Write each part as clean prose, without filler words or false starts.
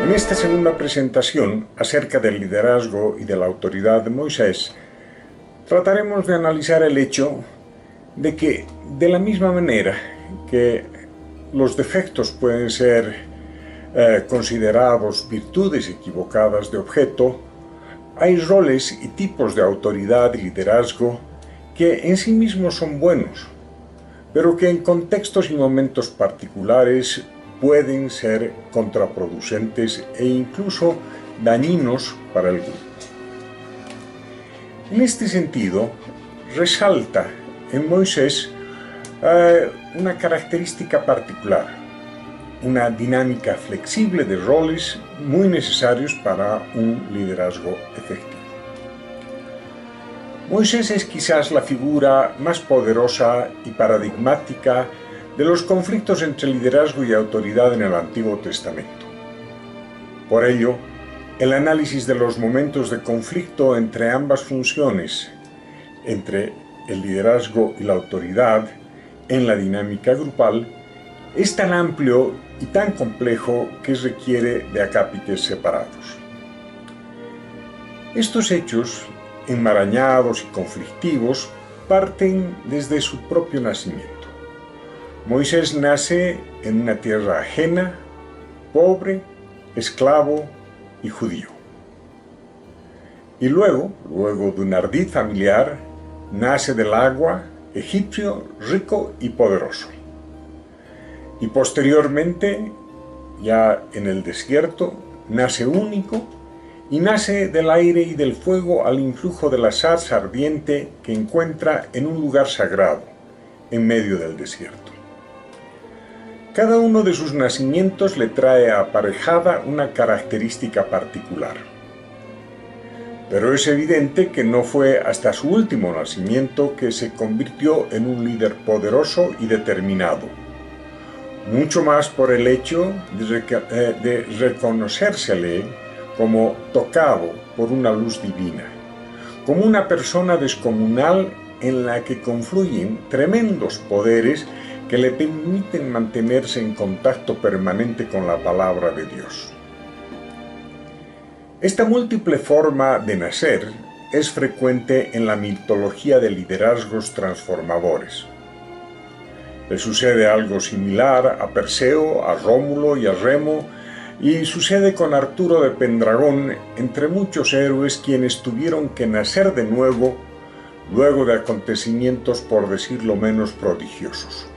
En esta segunda presentación acerca del liderazgo y de la autoridad de Moisés, trataremos de analizar el hecho de que, de la misma manera que los defectos pueden ser considerados virtudes equivocadas de objeto, hay roles y tipos de autoridad y liderazgo que en sí mismos son buenos, pero que en contextos y momentos particulares pueden ser contraproducentes e incluso dañinos para el grupo. En este sentido, resalta en Moisés una característica particular, una dinámica flexible de roles muy necesarios para un liderazgo efectivo. Moisés es quizás la figura más poderosa y paradigmática de los conflictos entre liderazgo y autoridad en el Antiguo Testamento. Por ello, el análisis de los momentos de conflicto entre ambas funciones, entre el liderazgo y la autoridad, en la dinámica grupal, es tan amplio y tan complejo que requiere de acápites separados. Estos hechos, enmarañados y conflictivos, parten desde su propio nacimiento. Moisés nace en una tierra ajena, pobre, esclavo y judío. Y luego de un ardid familiar, nace del agua, egipcio, rico y poderoso. Y posteriormente, ya en el desierto, nace único y nace del aire y del fuego al influjo de la zarza ardiente que encuentra en un lugar sagrado, en medio del desierto. Cada uno de sus nacimientos le trae aparejada una característica particular. Pero es evidente que no fue hasta su último nacimiento que se convirtió en un líder poderoso y determinado, mucho más por el hecho de reconocérsele como tocado por una luz divina, como una persona descomunal en la que confluyen tremendos poderes que le permiten mantenerse en contacto permanente con la palabra de Dios. Esta múltiple forma de nacer es frecuente en la mitología de liderazgos transformadores. Le sucede algo similar a Perseo, a Rómulo y a Remo, y sucede con Arturo de Pendragón, entre muchos héroes quienes tuvieron que nacer de nuevo luego de acontecimientos, por decirlo menos, prodigiosos.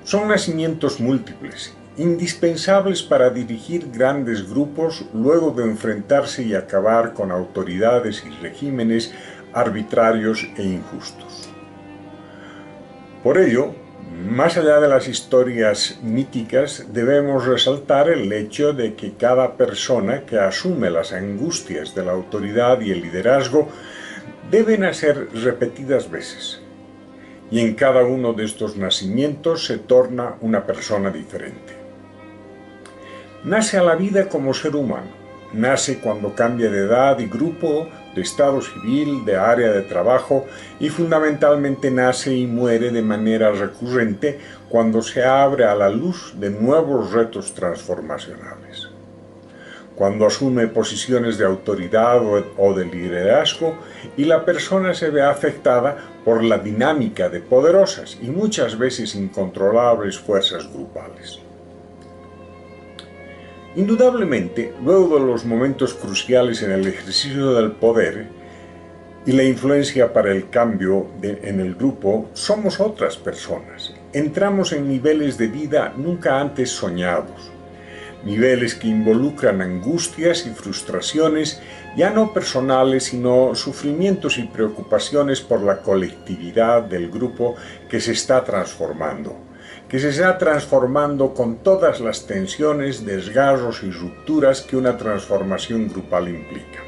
Son nacimientos múltiples, indispensables para dirigir grandes grupos luego de enfrentarse y acabar con autoridades y regímenes arbitrarios e injustos. Por ello, más allá de las historias míticas, debemos resaltar el hecho de que cada persona que asume las angustias de la autoridad y el liderazgo debe nacer repetidas veces. Y en cada uno de estos nacimientos se torna una persona diferente. Nace a la vida como ser humano, nace cuando cambia de edad y grupo, de estado civil, de área de trabajo y fundamentalmente nace y muere de manera recurrente cuando se abre a la luz de nuevos retos transformacionales. Cuando asume posiciones de autoridad o de liderazgo y la persona se ve afectada por la dinámica de poderosas y muchas veces incontrolables fuerzas grupales. Indudablemente, luego de los momentos cruciales en el ejercicio del poder y la influencia para el cambio en el grupo, somos otras personas. Entramos en niveles de vida nunca antes soñados. Niveles que involucran angustias y frustraciones, ya no personales, sino sufrimientos y preocupaciones por la colectividad del grupo que se está transformando con todas las tensiones, desgarros y rupturas que una transformación grupal implica.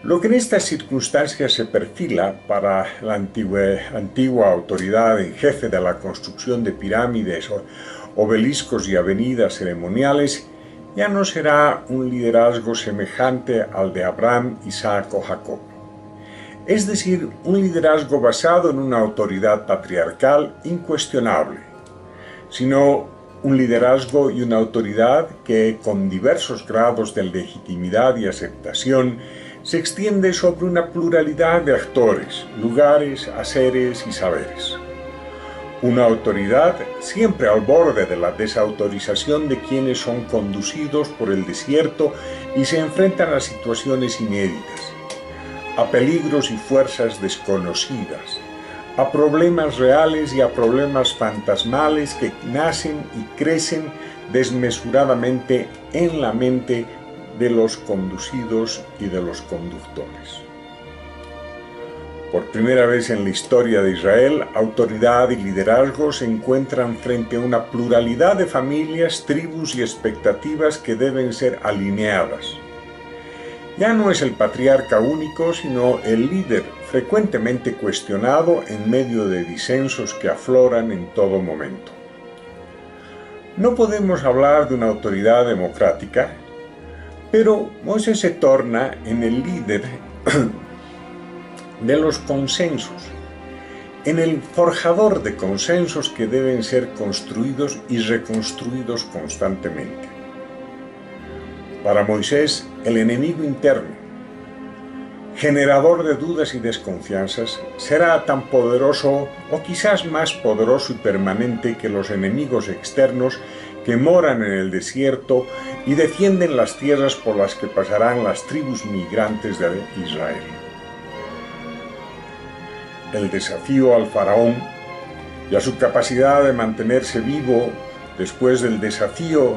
Lo que en estas circunstancias se perfila para la antigua autoridad en jefe de la construcción de pirámides, obeliscos y avenidas ceremoniales, ya no será un liderazgo semejante al de Abraham, Isaac o Jacob. Es decir, un liderazgo basado en una autoridad patriarcal incuestionable, sino un liderazgo y una autoridad que, con diversos grados de legitimidad y aceptación, se extiende sobre una pluralidad de actores, lugares, haceres y saberes. Una autoridad siempre al borde de la desautorización de quienes son conducidos por el desierto y se enfrentan a situaciones inéditas, a peligros y fuerzas desconocidas, a problemas reales y a problemas fantasmales que nacen y crecen desmesuradamente en la mente de los conducidos y de los conductores. Por primera vez en la historia de Israel, autoridad y liderazgo se encuentran frente a una pluralidad de familias, tribus y expectativas que deben ser alineadas. Ya no es el patriarca único, sino el líder frecuentemente cuestionado en medio de disensos que afloran en todo momento. No podemos hablar de una autoridad democrática, pero Moisés se torna en el líder de los consensos, en el forjador de consensos que deben ser construidos y reconstruidos constantemente. Para Moisés, el enemigo interno, generador de dudas y desconfianzas, será tan poderoso o quizás más poderoso y permanente que los enemigos externos que moran en el desierto y defienden las tierras por las que pasarán las tribus migrantes de Israel. El desafío al faraón y a su capacidad de mantenerse vivo después del desafío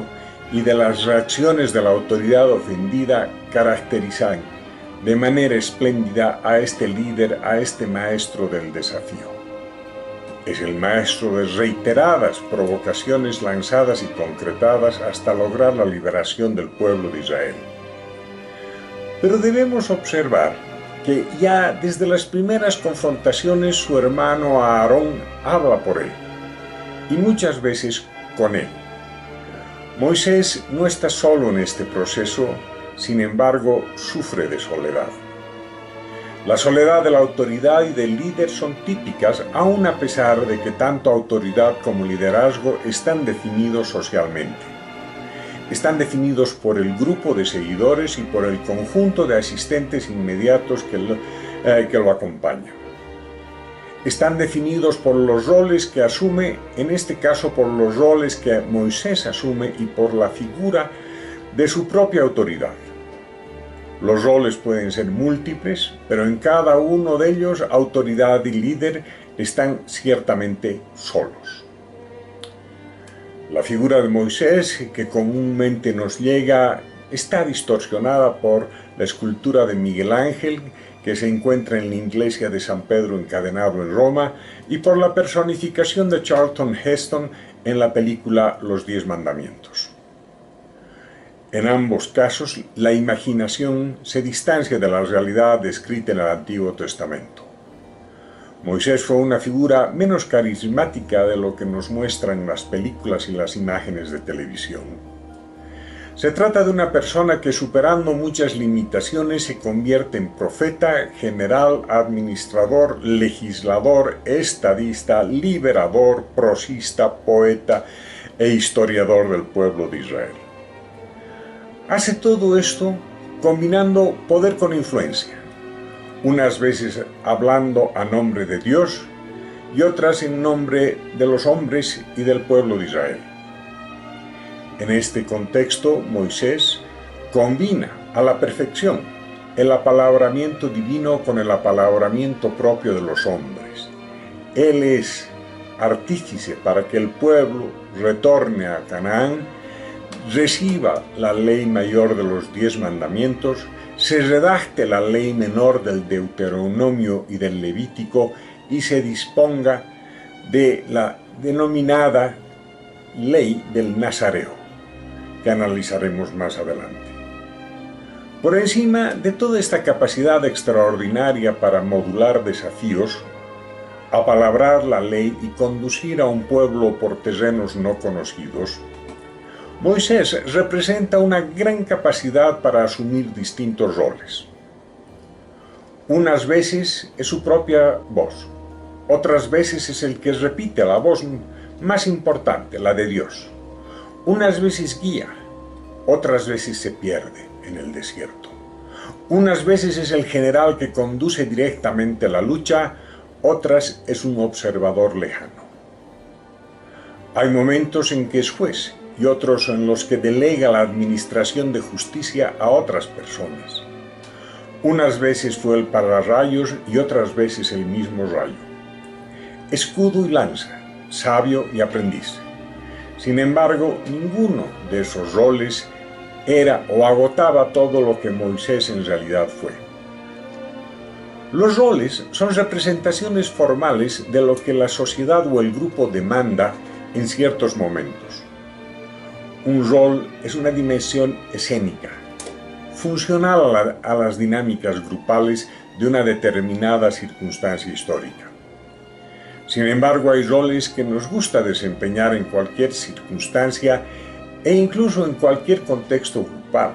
y de las reacciones de la autoridad ofendida caracterizan de manera espléndida a este líder, a este maestro del desafío. Es el maestro de reiteradas provocaciones lanzadas y concretadas hasta lograr la liberación del pueblo de Israel. Pero debemos observar que ya desde las primeras confrontaciones su hermano Aarón habla por él, y muchas veces con él. Moisés no está solo en este proceso, sin embargo, sufre de soledad. La soledad de la autoridad y del líder son típicas, aun a pesar de que tanto autoridad como liderazgo están definidos socialmente. Están definidos por el grupo de seguidores y por el conjunto de asistentes inmediatos que lo acompañan. Están definidos por los roles que asume, en este caso por los roles que Moisés asume y por la figura de su propia autoridad. Los roles pueden ser múltiples, pero en cada uno de ellos autoridad y líder están ciertamente solos. La figura de Moisés, que comúnmente nos llega, está distorsionada por la escultura de Miguel Ángel, que se encuentra en la iglesia de San Pedro encadenado en Roma, y por la personificación de Charlton Heston en la película Los 10 Mandamientos. En ambos casos, la imaginación se distancia de la realidad descrita en el Antiguo Testamento. Moisés fue una figura menos carismática de lo que nos muestran las películas y las imágenes de televisión. Se trata de una persona que, superando muchas limitaciones, se convierte en profeta, general, administrador, legislador, estadista, liberador, prosista, poeta e historiador del pueblo de Israel. Hace todo esto combinando poder con influencia, unas veces hablando a nombre de Dios y otras en nombre de los hombres y del pueblo de Israel. En este contexto, Moisés combina a la perfección el apalabramiento divino con el apalabramiento propio de los hombres. Él es artífice para que el pueblo retorne a Canaán, reciba la ley mayor de los 10 mandamientos, se redacte la ley menor del Deuteronomio y del Levítico y se disponga de la denominada ley del Nazareo, que analizaremos más adelante. Por encima de toda esta capacidad extraordinaria para modular desafíos, apalabrar la ley y conducir a un pueblo por terrenos no conocidos, Moisés representa una gran capacidad para asumir distintos roles. Unas veces es su propia voz, otras veces es el que repite la voz más importante, la de Dios. Unas veces guía, otras veces se pierde en el desierto. Unas veces es el general que conduce directamente la lucha, otras es un observador lejano. Hay momentos en que es juez y otros en los que delega la administración de justicia a otras personas. Unas veces fue el pararrayos y otras veces el mismo rayo. Escudo y lanza, sabio y aprendiz. Sin embargo, ninguno de esos roles era o agotaba todo lo que Moisés en realidad fue. Los roles son representaciones formales de lo que la sociedad o el grupo demanda en ciertos momentos. Un rol es una dimensión escénica, funcional a las dinámicas grupales de una determinada circunstancia histórica. Sin embargo, hay roles que nos gusta desempeñar en cualquier circunstancia e incluso en cualquier contexto grupal.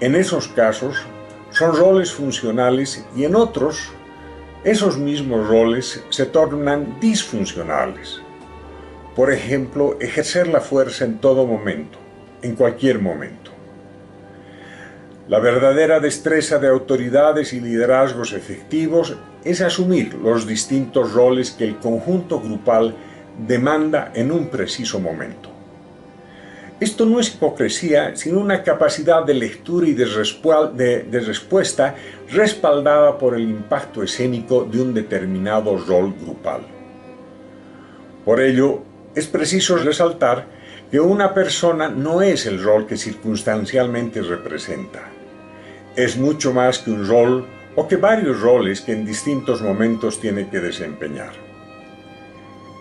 En esos casos, son roles funcionales y en otros, esos mismos roles se tornan disfuncionales. Por ejemplo, ejercer la fuerza en todo momento, en cualquier momento. La verdadera destreza de autoridades y liderazgos efectivos es asumir los distintos roles que el conjunto grupal demanda en un preciso momento. Esto no es hipocresía, sino una capacidad de lectura y de respuesta respaldada por el impacto escénico de un determinado rol grupal. Por ello, es preciso resaltar que una persona no es el rol que circunstancialmente representa. Es mucho más que un rol o que varios roles que en distintos momentos tiene que desempeñar.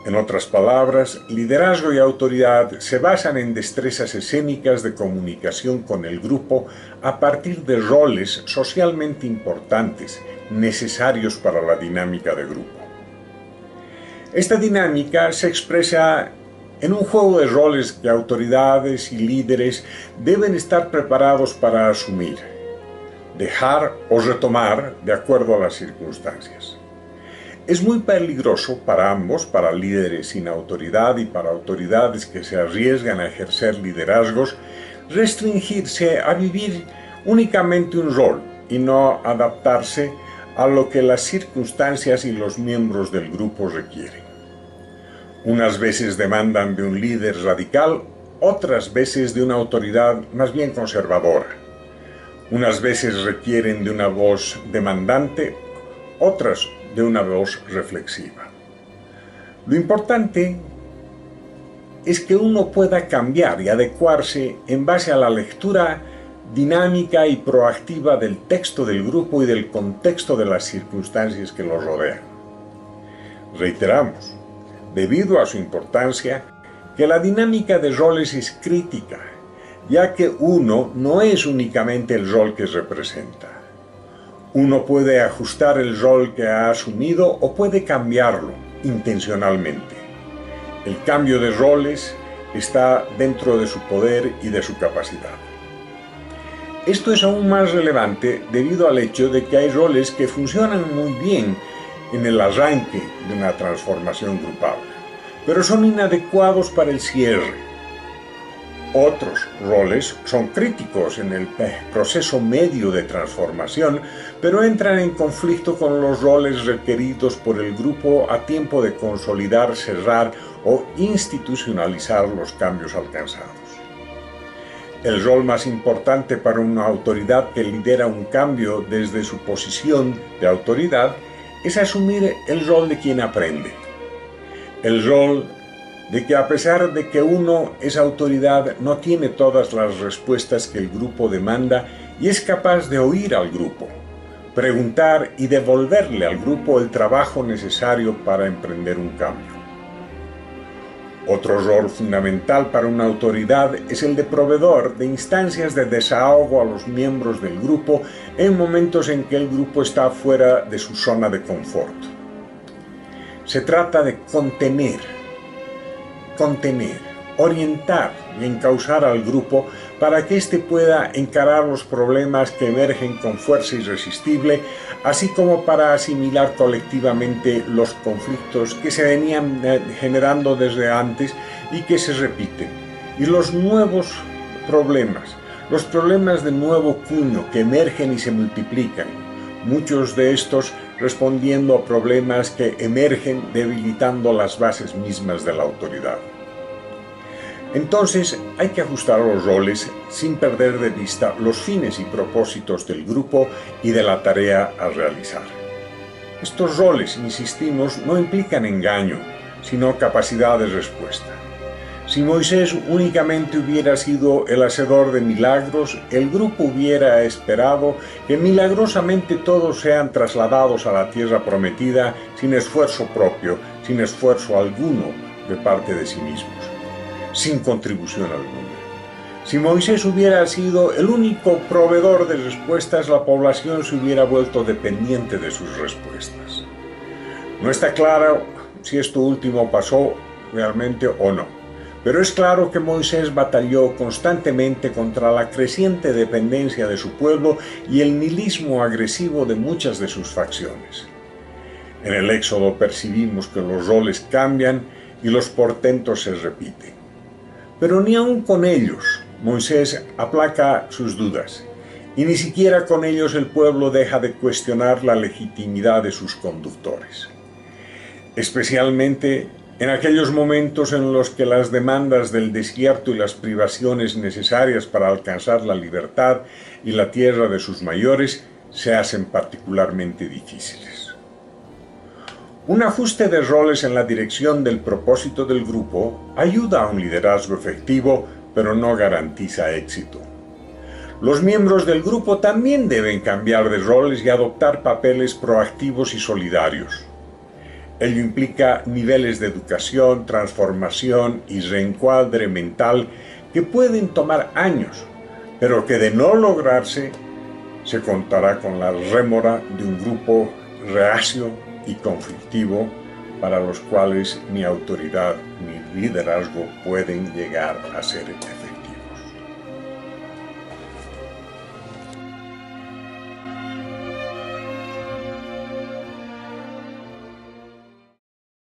En otras palabras, liderazgo y autoridad se basan en destrezas escénicas de comunicación con el grupo a partir de roles socialmente importantes, necesarios para la dinámica de grupo. Esta dinámica se expresa en un juego de roles que autoridades y líderes deben estar preparados para asumir, dejar o retomar de acuerdo a las circunstancias. Es muy peligroso para ambos, para líderes sin autoridad y para autoridades que se arriesgan a ejercer liderazgos, restringirse a vivir únicamente un rol y no adaptarse a lo que las circunstancias y los miembros del grupo requieren. Unas veces demandan de un líder radical, otras veces de una autoridad más bien conservadora. Unas veces requieren de una voz demandante, otras de una voz reflexiva. Lo importante es que uno pueda cambiar y adecuarse en base a la lectura dinámica y proactiva del texto del grupo y del contexto de las circunstancias que lo rodean. Reiteramos, debido a su importancia, que la dinámica de roles es crítica, ya que uno no es únicamente el rol que representa. Uno puede ajustar el rol que ha asumido o puede cambiarlo intencionalmente. El cambio de roles está dentro de su poder y de su capacidad. Esto es aún más relevante debido al hecho de que hay roles que funcionan muy bien en el arranque de una transformación grupal, pero son inadecuados para el cierre. Otros roles son críticos en el proceso medio de transformación, pero entran en conflicto con los roles requeridos por el grupo a tiempo de consolidar, cerrar o institucionalizar los cambios alcanzados. El rol más importante para una autoridad que lidera un cambio desde su posición de autoridad es asumir el rol de quien aprende. El rol de que a pesar de que uno es autoridad, no tiene todas las respuestas que el grupo demanda y es capaz de oír al grupo, preguntar y devolverle al grupo el trabajo necesario para emprender un cambio. Otro rol fundamental para una autoridad es el de proveedor de instancias de desahogo a los miembros del grupo en momentos en que el grupo está fuera de su zona de confort. Se trata de contener, orientar y encauzar al grupo para que éste pueda encarar los problemas que emergen con fuerza irresistible, así como para asimilar colectivamente los conflictos que se venían generando desde antes y que se repiten, y los nuevos problemas, los problemas de nuevo cuño que emergen y se multiplican, muchos de estos respondiendo a problemas que emergen debilitando las bases mismas de la autoridad. Entonces hay que ajustar los roles sin perder de vista los fines y propósitos del grupo y de la tarea a realizar. Estos roles, insistimos, no implican engaño, sino capacidad de respuesta. Si Moisés únicamente hubiera sido el hacedor de milagros, el grupo hubiera esperado que milagrosamente todos sean trasladados a la tierra prometida sin esfuerzo propio, sin esfuerzo alguno de parte de sí mismos, sin contribución alguna. Si Moisés hubiera sido el único proveedor de respuestas, la población se hubiera vuelto dependiente de sus respuestas. No está claro si esto último pasó realmente o no, pero es claro que Moisés batalló constantemente contra la creciente dependencia de su pueblo y el nihilismo agresivo de muchas de sus facciones. En el Éxodo percibimos que los roles cambian y los portentos se repiten. Pero ni aun con ellos Moisés aplaca sus dudas, y ni siquiera con ellos el pueblo deja de cuestionar la legitimidad de sus conductores. Especialmente en aquellos momentos en los que las demandas del desierto y las privaciones necesarias para alcanzar la libertad y la tierra de sus mayores se hacen particularmente difíciles. Un ajuste de roles en la dirección del propósito del grupo ayuda a un liderazgo efectivo, pero no garantiza éxito. Los miembros del grupo también deben cambiar de roles y adoptar papeles proactivos y solidarios. Ello implica niveles de educación, transformación y reencuadre mental que pueden tomar años, pero que de no lograrse, se contará con la rémora de un grupo reacio y conflictivo para los cuales ni autoridad ni liderazgo pueden llegar a ser efectivos.